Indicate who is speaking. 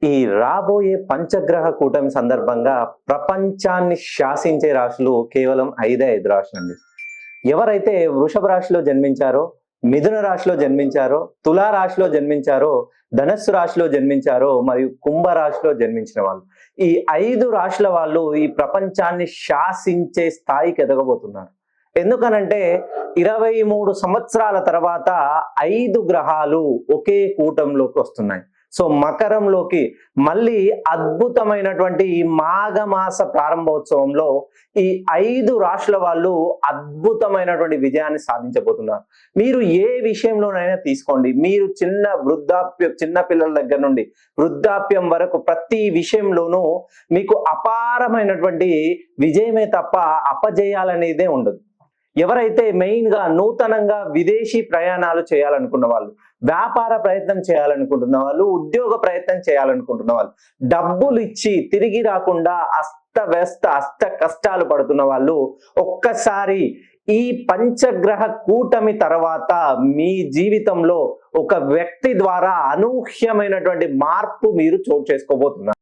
Speaker 1: ఈ రాబోయే పంచగ్రహ కూటమి సందర్భంగా ప్రపంచాన్ని శాసించే రాశులు కేవలం 5 రాశులండి. ఎవరైతే వృషభ రాశిలో జన్మించారో, మిథున రాశిలో జన్మించారో, తులా రాశిలో జన్మించారో, ధనస్సు రాశిలో జన్మించారో మరియు కుంభ రాశిలో జన్మించిన వాళ్ళు, ఈ 5 రాశుల వాళ్ళు ఈ ప్రపంచాన్ని శాసించే స్థాయికి ఎదగబోతున్నారు. ఎందుకనంటే 23 సంవత్సరాల తర్వాత 5 గ్రహాలు ఒకే కూటంలోకి వస్తున్నాయి. సో మకరంలోకి మళ్ళీ అద్భుతమైనటువంటి ఈ మాఘమాస ప్రారంభోత్సవంలో ఈ 5 రాశుల వాళ్ళు అద్భుతమైనటువంటి విజయాన్ని సాధించబోతున్నారు. మీరు ఏ విషయంలోనైనా తీసుకోండి, మీరు చిన్న పిల్లల దగ్గర నుండి వృద్ధాప్యం వరకు ప్రతి విషయంలోనూ మీకు అపారమైనటువంటి విజయమే తప్ప అపజయాలనేదే ఉండదు. ఎవరైతే మెయిన్ గా నూతనంగా విదేశీ ప్రయాణాలు చేయాలనుకున్న వాళ్ళు, వ్యాపార ప్రయత్నం చేయాలనుకుంటున్న వాళ్ళు, ఉద్యోగ ప్రయత్నం చేయాలనుకుంటున్న వాళ్ళు, డబ్బులు ఇచ్చి తిరిగి రాకుండా అష్ట కష్టాలు పడుతున్న వాళ్ళు, ఒక్కసారి ఈ పంచగ్రహ కూటమి తర్వాత మీ జీవితంలో ఒక వ్యక్తి ద్వారా అనూహ్యమైనటువంటి మార్పు మీరు చోటు చేసుకోబోతున్నారు.